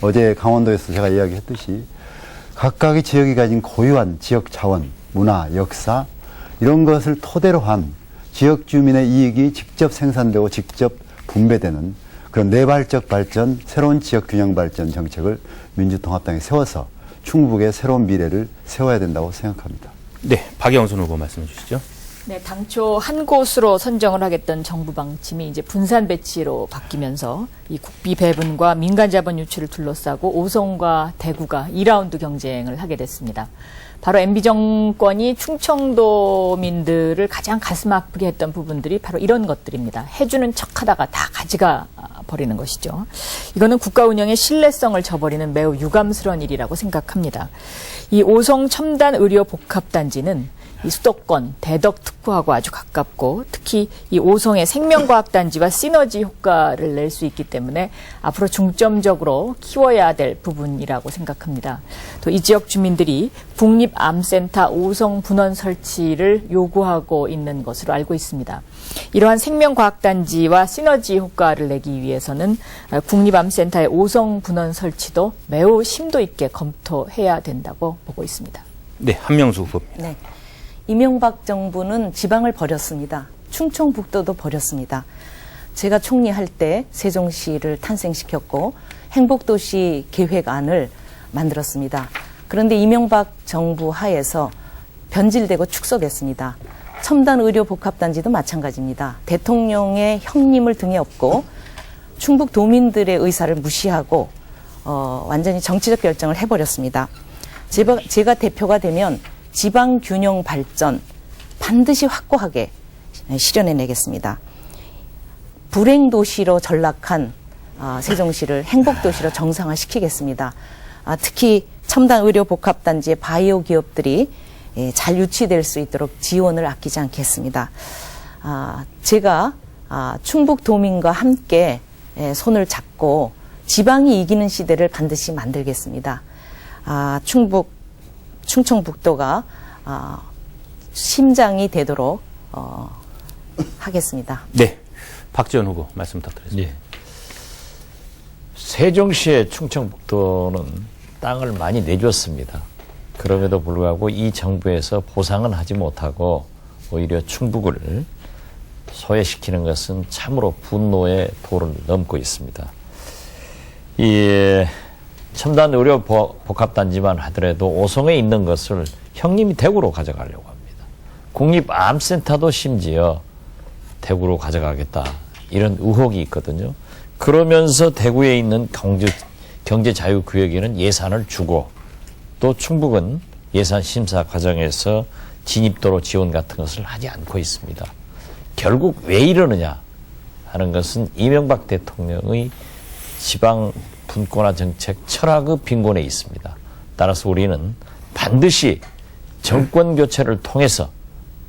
어제 강원도에서 제가 이야기했듯이 각각의 지역이 가진 고유한 지역 자원, 문화, 역사 이런 것을 토대로 한 지역 주민의 이익이 직접 생산되고 직접 분배되는 그런 내발적 발전, 새로운 지역 균형 발전 정책을 민주통합당이 세워서 충북의 새로운 미래를 세워야 된다고 생각합니다. 네, 박영선 후보 말씀해 주시죠. 네, 당초 한 곳으로 선정을 하겠던 정부 방침이 이제 분산 배치로 바뀌면서 이 국비 배분과 민간 자본 유치를 둘러싸고 오송과 대구가 2라운드 경쟁을 하게 됐습니다. 바로 MB 정권이 충청도민들을 가장 가슴 아프게 했던 부분들이 바로 이런 것들입니다. 해주는 척하다가 다 가져가 버리는 것이죠. 이거는 국가 운영의 신뢰성을 저버리는 매우 유감스러운 일이라고 생각합니다. 이 오송 첨단 의료 복합단지는 이 수도권 대덕 특구하고 아주 가깝고 특히 이 오송의 생명과학단지와 시너지 효과를 낼 수 있기 때문에 앞으로 중점적으로 키워야 될 부분이라고 생각합니다. 또 이 지역 주민들이 국립암센터 오송 분원 설치를 요구하고 있는 것으로 알고 있습니다. 이러한 생명과학단지와 시너지 효과를 내기 위해서는 국립암센터의 오송 분원 설치도 매우 심도 있게 검토해야 된다고 보고 있습니다. 네, 한명수 후보입니다. 네. 이명박 정부는 지방을 버렸습니다. 충청북도도 버렸습니다. 제가 총리할 때 세종시를 탄생시켰고 행복도시 계획안을 만들었습니다. 그런데 이명박 정부 하에서 변질되고 축소됐습니다. 첨단 의료 복합단지도 마찬가지입니다. 대통령의 형님을 등에 업고 충북 도민들의 의사를 무시하고 완전히 정치적 결정을 해버렸습니다. 제가 대표가 되면 지방 균형 발전 반드시 확고하게 실현해내겠습니다. 불행 도시로 전락한 세종시를 행복 도시로 정상화시키겠습니다. 특히 첨단 의료 복합단지의 바이오 기업들이 잘 유치될 수 있도록 지원을 아끼지 않겠습니다. 제가 충북 도민과 함께 손을 지방이 이기는 시대를 반드시 만들겠습니다. 충청북도가 심장이 되도록 하겠습니다. 네, 박지원 후보 말씀 부탁드리겠습니다. 예. 세종시의 충청북도는 땅을 많이 내줬습니다. 그럼에도 불구하고 이 정부에서 보상은 하지 못하고 오히려 충북을 소외시키는 것은 참으로 분노의 도를 넘고 있습니다. 이 첨단 의료 복합단지만 하더라도 오송에 있는 것을 형님이 대구로 가져가려고 합니다. 국립암센터도 심지어 대구로 가져가겠다 이런 의혹이 있거든요. 그러면서 대구에 있는 경제자유구역에는 예산을 주고 또 충북은 예산 심사 과정에서 진입도로 지원 같은 것을 하지 않고 있습니다. 결국 왜 이러느냐 하는 것은 이명박 대통령의 지방 분권화 정책 철학의 빈곤에 있습니다. 따라서 우리는 반드시 정권 교체를 통해서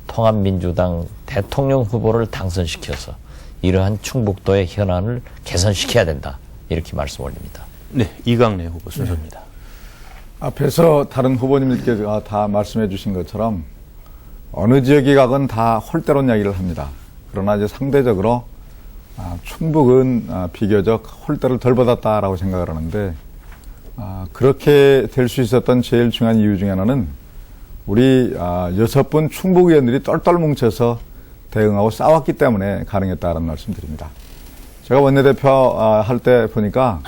통합민주당 대통령 후보를 당선시켜서 이러한 충북도의 현안을 개선시켜야 된다. 이렇게 말씀 올립니다. 네, 이강래 후보 순서입니다. 앞에서 다른 후보님들께서 다 말씀해 주신 것처럼 어느 지역에 가건 다 홀대론 이야기를 합니다. 그러나 이제 상대적으로 충북은 비교적 홀대를 덜 받았다라고 생각을 하는데 그렇게 될 수 있었던 제일 중요한 이유 중에 하나는 우리 6분 충북 의원들이 똘똘 뭉쳐서 대응하고 싸웠기 때문에 가능했다는 말씀드립니다. 제가 원내대표 할 때 보니까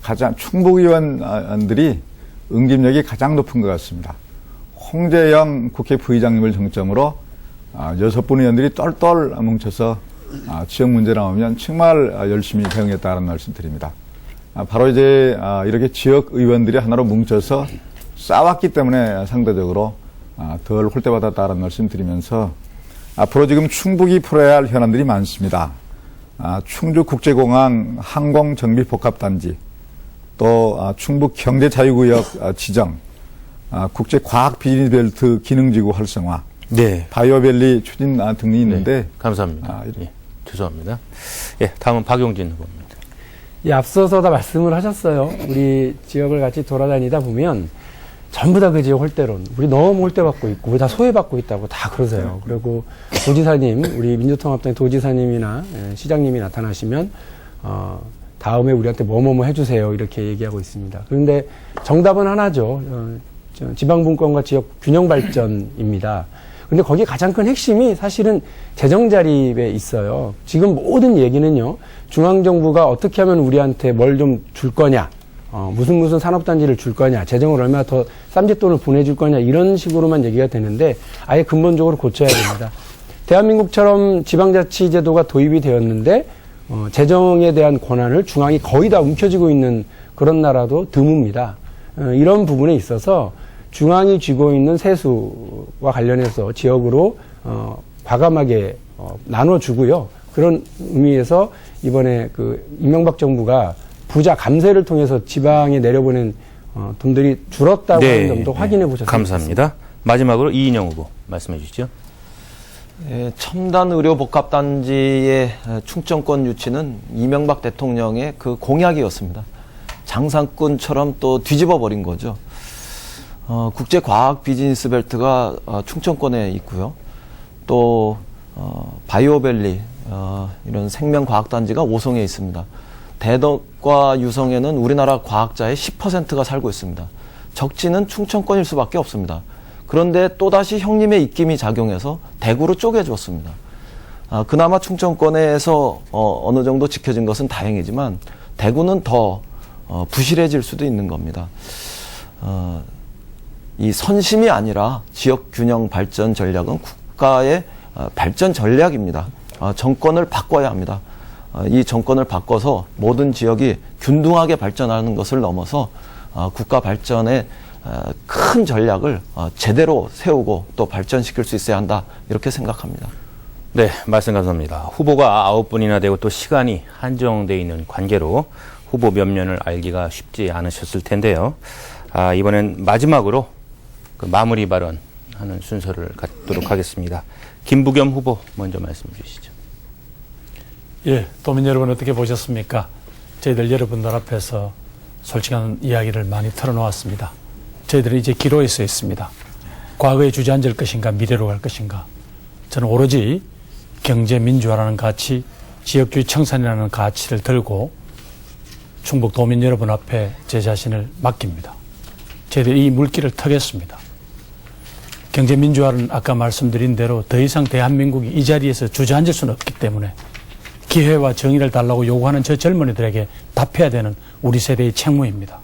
가장 충북 의원들이 응집력이 가장 높은 것 같습니다. 홍재영 국회 부의장님을 정점으로 6분 의원들이 똘똘 뭉쳐서 지역 문제 나오면 정말 열심히 대응했다는 말씀 드립니다. 바로 이제 이렇게 지역 의원들이 하나로 뭉쳐서 싸웠기 때문에 상대적으로 덜 홀대받았다는 말씀 드리면서 앞으로 지금 충북이 풀어야 할 현안들이 많습니다. 충주국제공항 항공정비복합단지, 또 충북 경제자유구역 지정, 국제과학비즈니스벨트 기능지구 활성화, 네, 바이오밸리 추진 등이 있는데 네, 감사합니다. 예, 죄송합니다. 예, 다음은 박용진 후보입니다. 예, 앞서서 다 말씀을 하셨어요. 우리 지역을 같이 돌아다니다 보면 전부 다 그 지역 홀대론. 우리 너무 홀대받고 있고, 우리 다 소외받고 있다고 다 그러세요. 그리고 도지사님, 우리 민주통합당의 도지사님이나 시장님이 나타나시면, 다음에 우리한테 뭐뭐뭐 해주세요. 이렇게 얘기하고 있습니다. 그런데 정답은 하나죠. 지방분권과 지역 균형 발전입니다. 근데 거기에 가장 큰 핵심이 사실은 재정 자립에 있어요. 지금 모든 얘기는요, 중앙정부가 어떻게 하면 우리한테 뭘 좀 줄 거냐, 무슨 산업단지를 줄 거냐, 재정을 얼마나 더 쌈짓돈을 보내줄 거냐, 이런 식으로만 얘기가 되는데 아예 근본적으로 고쳐야 됩니다. 대한민국처럼 지방자치제도가 도입이 되었는데 재정에 대한 권한을 중앙이 거의 다 움켜쥐고 있는 그런 나라도 드뭅니다. 이런 부분에 있어서 중앙이 쥐고 있는 세수와 관련해서 지역으로 과감하게 나눠주고요. 그런 의미에서 이번에 그 이명박 정부가 부자 감세를 통해서 지방에 내려보낸 돈들이 줄었다고 하는 점도 확인해 보셨으면 감사합니다. 좋겠습니다. 마지막으로 이인영 후보 말씀해 주시죠. 예, 첨단 의료 복합단지의 충청권 유치는 이명박 대통령의 그 공약이었습니다. 장사꾼처럼 또 뒤집어 버린 거죠. 국제 과학 비즈니스 벨트가 충청권에 있고요. 또 바이오밸리 이런 생명 과학 단지가 오송에 있습니다. 대덕과 유성에는 우리나라 과학자의 10%가 살고 있습니다. 적지는 충청권일 수밖에 없습니다. 그런데 또다시 형님의 입김이 작용해서 대구로 쪼개줬습니다. 그나마 충청권에서 어느 정도 지켜진 것은 다행이지만 대구는 더 부실해질 수도 있는 겁니다. 이 선심이 아니라 지역 균형 발전 전략은 국가의 발전 전략입니다. 정권을 바꿔야 합니다. 이 정권을 바꿔서 모든 지역이 균등하게 발전하는 것을 넘어서 국가 발전의 큰 전략을 제대로 세우고 또 발전시킬 수 있어야 한다, 이렇게 생각합니다. 네, 말씀 감사합니다. 후보가 9분이나 되고 또 시간이 한정되어 있는 관계로 후보 면면을 알기가 쉽지 않으셨을 텐데요. 이번엔 마지막으로 그 마무리 발언하는 순서를 갖도록 하겠습니다. 김부겸 후보 먼저 말씀해 주시죠. 예, 도민 여러분 어떻게 보셨습니까? 저희들 여러분들 앞에서 솔직한 이야기를 많이 털어놓았습니다. 저희들은 이제 기로에 서 있습니다. 과거에 주저앉을 것인가, 미래로 갈 것인가. 저는 오로지 경제 민주화라는 가치, 지역주의 청산이라는 가치를 들고 충북 도민 여러분 앞에 제 자신을 맡깁니다. 저희들이 이 물길을 터겠습니다. 경제 민주화는 아까 말씀드린 대로 더 이상 대한민국이 이 자리에서 주저앉을 수는 없기 때문에 기회와 정의를 달라고 요구하는 저 젊은이들에게 답해야 되는 우리 세대의 책무입니다.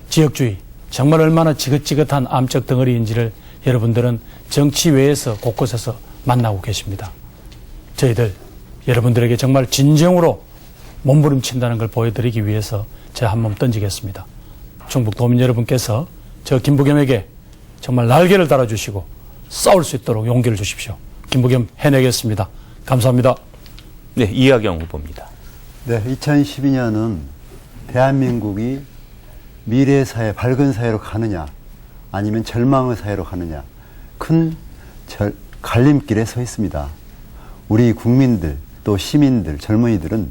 지역주의, 정말 얼마나 지긋지긋한 암적 덩어리인지를 여러분들은 정치 외에서 곳곳에서 만나고 계십니다. 저희들 여러분들에게 정말 진정으로 몸부림친다는 걸 보여드리기 위해서 제가 한 몸 던지겠습니다. 충북 도민 여러분께서 저 김부겸에게 정말 날개를 달아주시고 싸울 수 있도록 용기를 주십시오. 김부겸 해내겠습니다. 감사합니다. 네, 이하경 후보입니다. 네, 2012년은 대한민국이 미래의 사회, 밝은 사회로 가느냐, 아니면 절망의 사회로 가느냐, 큰 갈림길에 서 있습니다. 우리 국민들, 또 시민들, 젊은이들은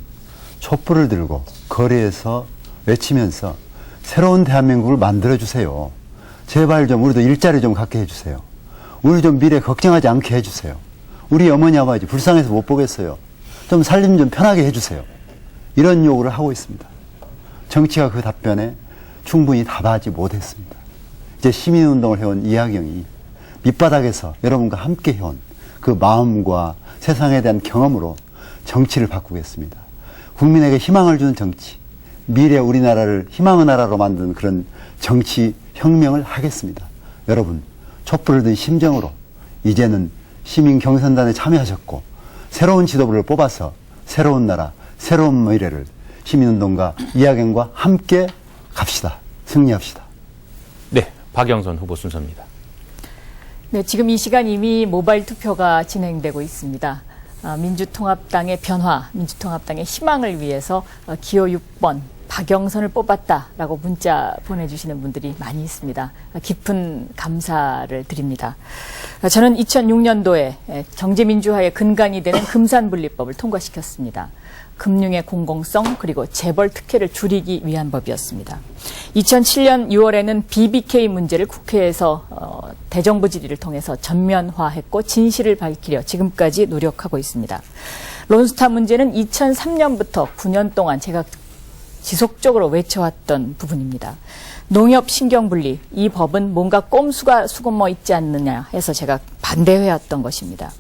촛불을 들고 거리에서 외치면서 새로운 대한민국을 만들어주세요. 제발 좀 우리도 일자리 좀 갖게 해주세요. 우리 좀 미래 걱정하지 않게 해주세요. 우리 어머니 아버지 불쌍해서 못 보겠어요. 좀 살림 좀 편하게 해주세요. 이런 요구를 하고 있습니다. 정치가 그 답변에 충분히 답하지 못했습니다. 이제 시민운동을 해온 이하경이 밑바닥에서 여러분과 함께 해온 그 마음과 세상에 대한 경험으로 정치를 바꾸겠습니다. 국민에게 희망을 주는 정치, 미래 우리나라를 희망의 나라로 만드는 그런 정치 혁명을 하겠습니다. 여러분, 촛불을 든 심정으로 이제는 시민 경선단에 참여하셨고 새로운 지도부를 뽑아서 새로운 나라, 새로운 미래를 시민운동가 이하경과 함께 갑시다. 승리합시다. 네, 박영선 후보 순서입니다. 네, 지금 이 시간 이미 모바일 투표가 진행되고 있습니다. 민주통합당의 변화, 민주통합당의 희망을 위해서 기호 6번 박영선을 뽑았다라고 문자 보내주시는 분들이 많이 있습니다. 깊은 감사를 드립니다. 저는 2006년도에 경제민주화의 근간이 되는 금산분리법을 통과시켰습니다. 금융의 공공성 그리고 재벌 특혜를 줄이기 위한 법이었습니다. 2007년 6월에는 BBK 문제를 국회에서 대정부 질의를 통해서 전면화했고 진실을 밝히려 지금까지 노력하고 있습니다. 론스타 문제는 2003년부터 9년 동안 제가 지속적으로 외쳐왔던 부분입니다. 농협 신경분리, 이 법은 뭔가 꼼수가 수고뭐 있지 않느냐 해서 제가 반대해왔던 것입니다.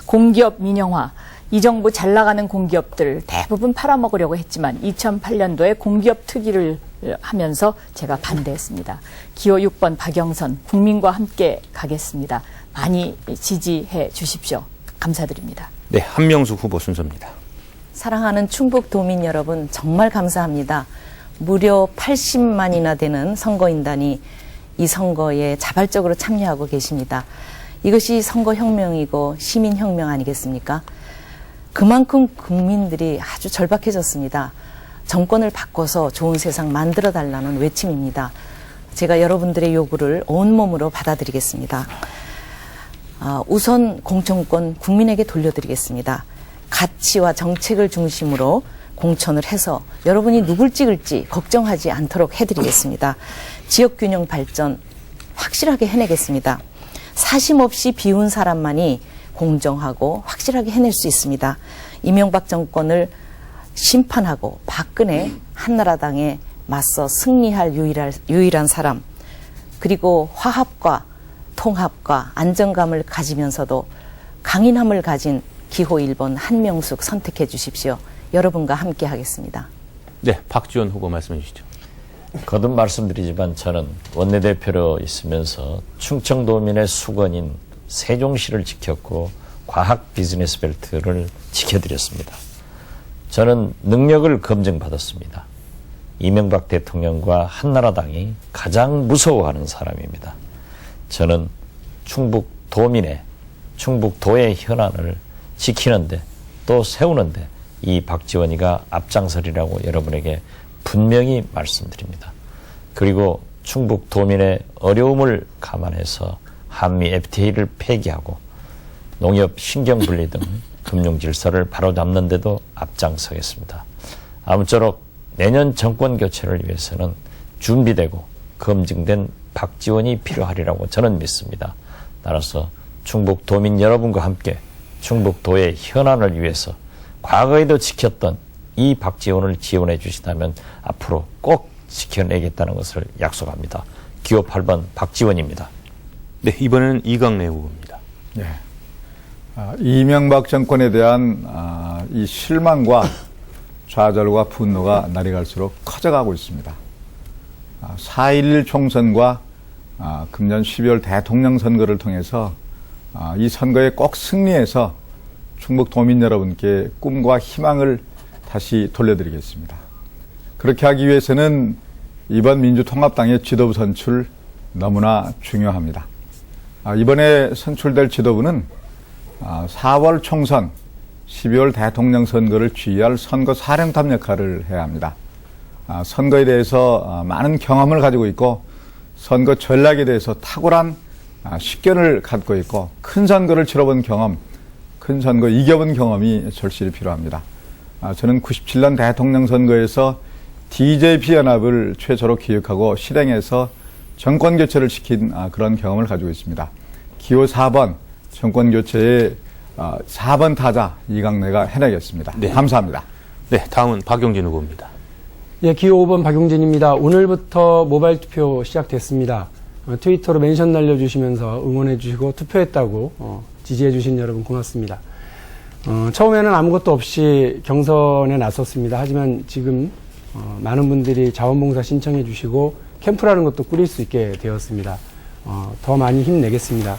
공기업 민영화, 이 정부 잘 나가는 공기업들 대부분 팔아먹으려고 했지만 2008년도에 공기업 특위를 하면서 제가 반대했습니다. 기호 6번 박영선, 국민과 함께 가겠습니다. 많이 지지해 주십시오. 감사드립니다. 네, 한명숙 후보 순서입니다. 사랑하는 충북 도민 여러분, 정말 감사합니다. 무려 80만이나 되는 선거인단이 이 선거에 자발적으로 참여하고 계십니다. 이것이 선거혁명이고 시민혁명 아니겠습니까? 그만큼 국민들이 아주 절박해졌습니다. 정권을 바꿔서 좋은 세상 만들어달라는 외침입니다. 제가 여러분들의 요구를 온몸으로 받아들이겠습니다. 우선 공천권 국민에게 돌려드리겠습니다. 가치와 정책을 중심으로 공천을 해서 여러분이 누굴 찍을지 걱정하지 않도록 해드리겠습니다. 지역균형 발전 확실하게 해내겠습니다. 사심 없이 비운 사람만이 공정하고 확실하게 해낼 수 있습니다. 이명박 정권을 심판하고 박근혜 한나라당에 맞서 승리할 유일한 사람, 그리고 화합과 통합과 안정감을 가지면서도 강인함을 가진 기호 1번 한명숙 선택해 주십시오. 여러분과 함께 하겠습니다. 네, 박지원 후보 말씀해 주시죠. 거듭 말씀드리지만 저는 원내대표로 있으면서 충청도민의 수건인 세종시를 지켰고 과학 비즈니스 벨트를 지켜드렸습니다. 저는 능력을 검증받았습니다. 이명박 대통령과 한나라당이 가장 무서워하는 사람입니다. 저는 충북도민의 충북도의 현안을 지키는데 또 세우는데 이 박지원이가 앞장서리라고 여러분에게 분명히 말씀드립니다. 그리고 충북도민의 어려움을 감안해서 한미 FTA를 폐기하고 농협 신경분리 등 금융질서를 바로잡는 데도 앞장서겠습니다. 아무쪼록 내년 정권 교체를 위해서는 준비되고 검증된 박지원이 필요하리라고 저는 믿습니다. 따라서 충북도민 여러분과 함께 충북도의 현안을 위해서 과거에도 지켰던 이 박지원을 지원해 주신다면 앞으로 꼭 지켜내겠다는 것을 약속합니다. 기호 8번 박지원입니다. 네, 이번에는 이강래 후보입니다. 네. 이명박 정권에 대한 이 실망과 좌절과 분노가 날이 갈수록 커져가고 있습니다. 4.11 총선과 금년 12월 대통령 선거를 통해서 이 선거에 꼭 승리해서 충북 도민 여러분께 꿈과 희망을 다시 돌려드리겠습니다. 그렇게 하기 위해서는 이번 민주통합당의 지도부 선출 너무나 중요합니다. 이번에 선출될 지도부는 4월 총선, 12월 대통령 선거를 지휘할 선거 사령탑 역할을 해야 합니다. 선거에 대해서 많은 경험을 가지고 있고 선거 전략에 대해서 탁월한 식견을 갖고 있고 큰 선거를 치러본 경험, 큰 선거 이겨본 경험이 절실히 필요합니다. 저는 97년 대통령 선거에서 DJP 연합을 최초로 기획하고 실행해서 정권 교체를 시킨 그런 경험을 가지고 있습니다. 기호 4번 정권 교체의 4번 타자 이강래가 해내겠습니다. 네. 감사합니다. 네, 다음은 박용진 후보입니다. 예, 기호 5번 박용진입니다. 오늘부터 모바일 투표 시작됐습니다. 트위터로 멘션 날려주시면서 응원해주시고 투표했다고 지지해주신 여러분 고맙습니다. 처음에는 아무것도 없이 경선에 나섰습니다. 하지만 지금 많은 분들이 자원봉사 신청해주시고 캠프라는 것도 꾸릴 수 있게 되었습니다. 더 많이 힘내겠습니다.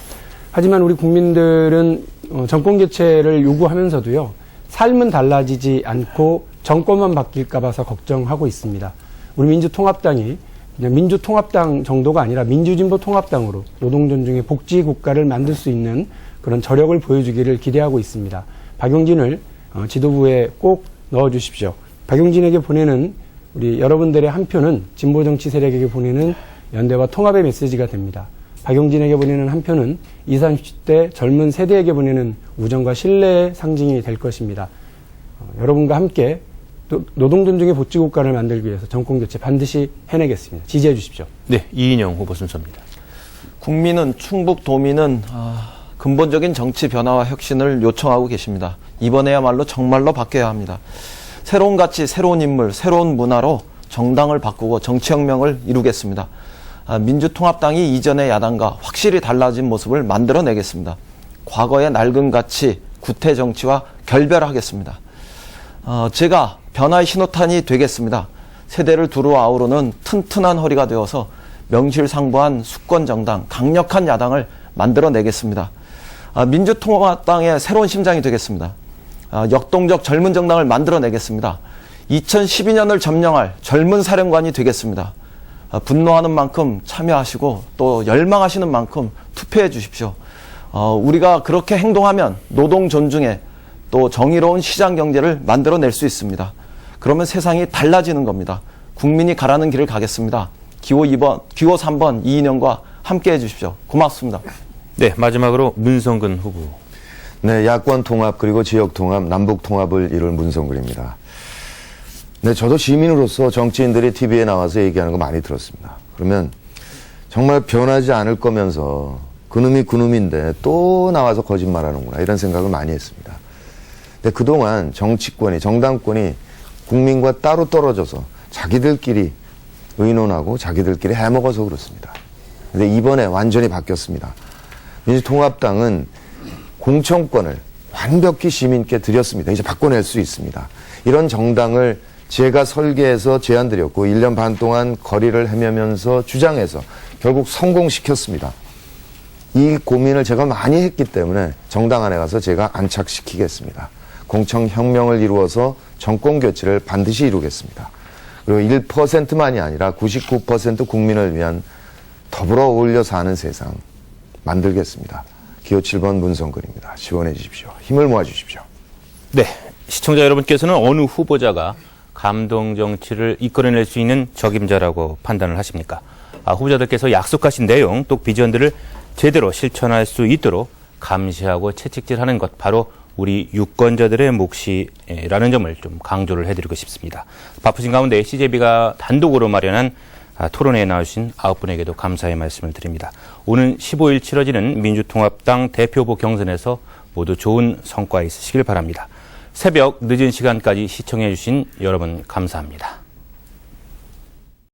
하지만 우리 국민들은 정권 교체를 요구하면서도요, 삶은 달라지지 않고 정권만 바뀔까 봐서 걱정하고 있습니다. 우리 민주통합당이 그냥 민주통합당 정도가 아니라 민주진보통합당으로 노동존중의 복지국가를 만들 수 있는 그런 저력을 보여주기를 기대하고 있습니다. 박용진을 지도부에 꼭 넣어주십시오. 박용진에게 보내는 우리 여러분들의 한 표는 진보정치 세력에게 보내는 연대와 통합의 메시지가 됩니다. 박용진에게 보내는 한 표는 20, 30대 젊은 세대에게 보내는 우정과 신뢰의 상징이 될 것입니다. 여러분과 함께 노동 존중의 복지국가를 만들기 위해서 정권 교체 반드시 해내겠습니다. 지지해 주십시오. 네, 이인영 후보 순서입니다. 국민은, 충북 도민은 근본적인 정치 변화와 혁신을 요청하고 계십니다. 이번에야말로 정말로 바뀌어야 합니다. 새로운 가치, 새로운 인물, 새로운 문화로 정당을 바꾸고 정치혁명을 이루겠습니다. 민주통합당이 이전의 야당과 확실히 달라진 모습을 만들어내겠습니다. 과거의 낡은 가치, 구태 정치와 결별하겠습니다. 제가 변화의 신호탄이 되겠습니다. 세대를 두루 아우르는 튼튼한 허리가 되어서 명실상부한 수권정당, 강력한 야당을 만들어내겠습니다. 민주통합당의 새로운 심장이 되겠습니다. 역동적 젊은 정당을 만들어내겠습니다. 2012년을 점령할 젊은 사령관이 되겠습니다. 분노하는 만큼 참여하시고 또 열망하시는 만큼 투표해 주십시오. 우리가 그렇게 행동하면 노동 존중에 또 정의로운 시장 경제를 만들어낼 수 있습니다. 그러면 세상이 달라지는 겁니다. 국민이 가라는 길을 가겠습니다. 기호 3번 이인영과 함께 해주십시오. 고맙습니다. 네, 마지막으로 문성근 후보. 네, 야권 통합 그리고 지역 통합, 남북 통합을 이룰 문성근입니다. 네, 저도 시민으로서 정치인들이 TV에 나와서 얘기하는 거 많이 들었습니다. 그러면 정말 변하지 않을 거면서 그놈이 그놈인데 또 나와서 거짓말하는구나 이런 생각을 많이 했습니다. 근데 그동안 정치권이, 정당권이 국민과 따로 떨어져서 자기들끼리 의논하고 자기들끼리 해먹어서 그렇습니다. 근데 이번에 완전히 바뀌었습니다. 민주통합당은 공천권을 완벽히 시민께 드렸습니다. 이제 바꿔낼 수 있습니다. 이런 정당을 제가 설계해서 제안드렸고 1년 반 동안 거리를 헤매면서 주장해서 결국 성공시켰습니다. 이 고민을 제가 많이 했기 때문에 정당 안에 가서 제가 안착시키겠습니다. 공천혁명을 이루어서 정권교체를 반드시 이루겠습니다. 그리고 1%만이 아니라 99% 국민을 위한 더불어 어울려 사는 세상 만들겠습니다. 기호 7번 문성근입니다. 지원해 주십시오. 힘을 모아 주십시오. 네, 시청자 여러분께서는 어느 후보자가 감동 정치를 이끌어낼 수 있는 적임자라고 판단을 하십니까? 후보자들께서 약속하신 내용 또 비전들을 제대로 실천할 수 있도록 감시하고 채찍질하는 것 바로 우리 유권자들의 몫이라는 점을 좀 강조를 해드리고 싶습니다. 바쁘신 가운데 CJB가 단독으로 마련한 토론회에 나오신 9분에게도 감사의 말씀을 드립니다. 오는 15일 치러지는 민주통합당 대표후보 경선에서 모두 좋은 성과 있으시길 바랍니다. 새벽 늦은 시간까지 시청해 주신 여러분 감사합니다.